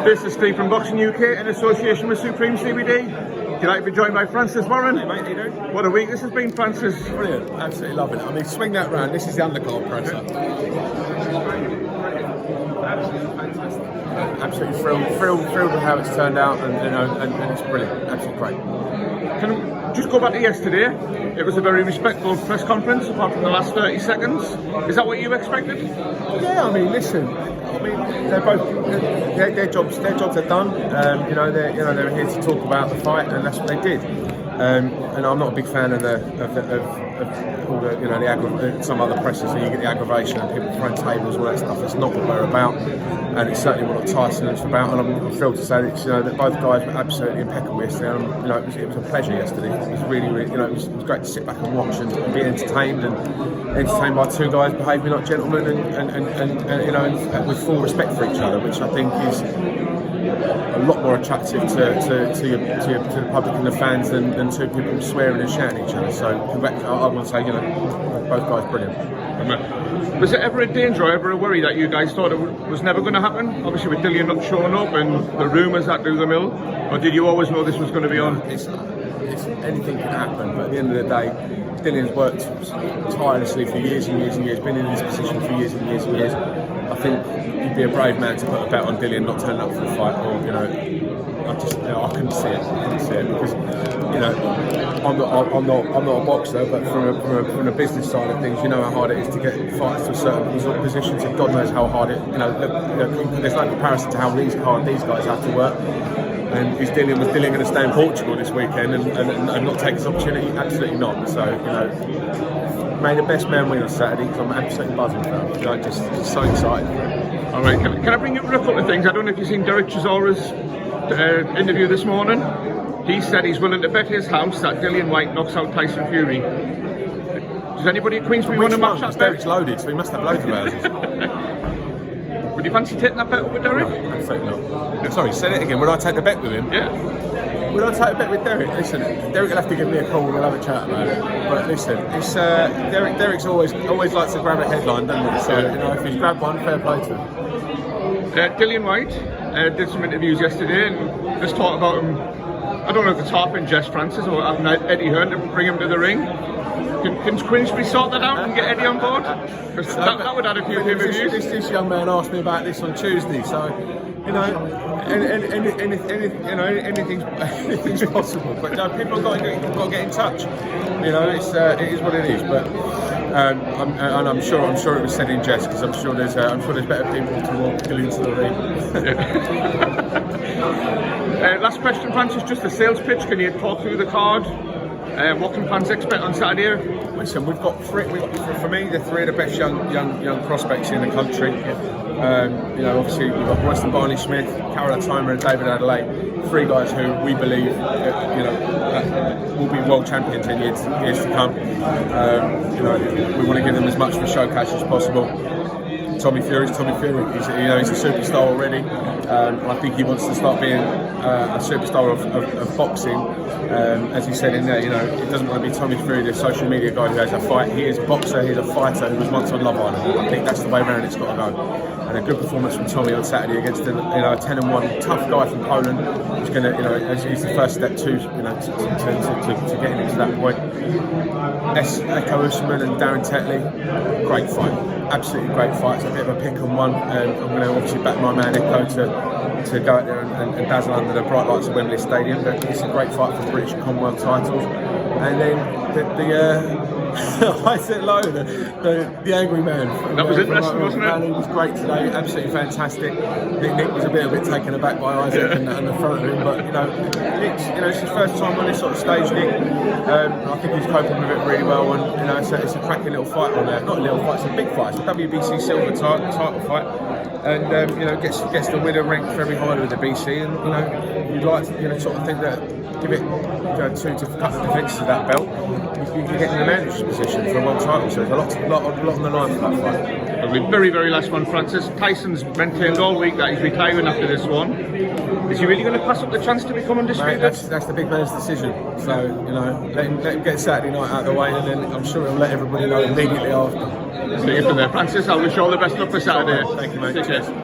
This is Steve from Boxing UK in association with Supreme CBD. Delighted to be joined by Francis Warren. Hey mate, how you doing? What a week this has been, Francis. Brilliant, absolutely loving it. I mean, swing that round. This is the undercard presser. Absolutely fantastic. Absolutely thrilled with how it's turned out, and it's brilliant. Absolutely great. Can I just go back to yesterday? It was a very respectful press conference, apart from the last 30 seconds. Is that what you expected? Yeah, I mean, listen. I mean, they're both their jobs are done. They're here to talk about the fight, and that's what they did. And I'm not a big fan of all the some other presses. So you get the aggravation and people throwing tables, all that stuff. That's not what we're about, and it's certainly what Tyson is about. And I'm thrilled to say that both guys were absolutely impeccable yesterday. And, it was a pleasure yesterday. It was really it was great to sit back and watch and be entertained by two guys behaving like gentlemen and with full respect for each other, which I think is a lot more attractive to the public and the fans than two people swearing and shouting at each other. So I want to say, both guys brilliant. Was it ever a danger or ever a worry that you guys thought it was never going to happen? Obviously with Dillian not showing up and the rumours that do the mill, or did you always know this was going to be on? It's anything can happen, but at the end of the day, Dillian's worked tirelessly for years and years and years, been in this position for years and years and years. I think you'd be a brave man to put a bet on Dillian not turning up for the fight, or I couldn't see it because I'm not a boxer, but from a business side of things, you know how hard it is to get fighters to a certain positions, and God knows how hard it. There's no comparison to how hard these guys have to work. And was Dillian going to stay in Portugal this weekend and not take his opportunity? Absolutely not. So, may the best man win on Saturday, because I'm absolutely buzzing for it. Just so excited. All right, can I bring you up a couple of things? I don't know if you've seen Derek Chisora's interview this morning. He said he's willing to bet his house that Dillian Whyte knocks out Tyson Fury. Does anybody at Queensbury want to match that bet? Derek's loaded, so he must have loads of houses. Would you fancy taking that bet up with Derek? No, absolutely not. Sorry, say it again. Would I take the bet with him? Yeah. Would I take a bet with Derek? Listen, Derek will have to give me a call and we'll have a chat about it. But listen, it's Derek's always likes to grab a headline, doesn't he? So if he's grabbed one, fair play to him. Dillian Whyte did some interviews yesterday and just talked about him. I don't know if it's harping Jess Francis or having Eddie Hearn to bring him to the ring. Can Queensbury sort that out and get Eddie on board? Because that would add a few reviews. This young man asked me about this on Tuesday, so anything's possible. But people have got to get in touch. It is what it is. But I'm sure it was said in jest, because I'm sure there's better people to walk into the ring. Last question, Francis. Just the sales pitch. Can you talk through the card? What can fans expect on Saturday? Listen, we've got three. For me, they're three of the best young prospects in the country. Obviously we've got Royston Barney-Smith, Carol Atimer, and David Adelaide. Three guys who we believe, will be world champions in years to come. We want to give them as much of a showcase as possible. Tommy Fury. He's a superstar already. I think he wants to start being a superstar of boxing. As he said in there, it doesn't want to be Tommy Fury, the social media guy who has a fight. He is a boxer. He's a fighter who was once on Love Island. I think that's the way around it's got to go. And a good performance from Tommy on Saturday against a 10-1 tough guy from Poland. Who's going to, he's the first step to getting into that point. Echo Usman and Darren Tetley, great fight. Absolutely great fight. It's a bit of a pick on one. I'm going to obviously back my man Echo to go out there and dazzle under the bright lights of Wembley Stadium. But it's a great fight for British and Commonwealth titles. And then I said low, the angry man. That was interesting, wasn't it? He was great today, absolutely fantastic. Nick was a bit taken aback by Isaac and the front of him, but it's his first time on this sort of stage, Nick. I think he's coping with it really well, and it's a cracking little fight on there. Not a little fight, it's a big fight. It's a WBC silver title fight, and gets the winner ranked very highly with the BC, and you'd like to sort of think that give it two couple of defences of that belt, you can get in an advantage position for a world title. So there's a lot on the line for that fight. The very, very last one, Francis. Tyson's maintained all week that he's retiring after this one. Is he really going to pass up the chance to become undisputed? Mate, that's the big man's decision. So let him get Saturday night out of the way, and then I'm sure he'll let everybody know immediately after. See you from there, Francis. I wish you all the best luck for Saturday. Thank you, mate. Take care.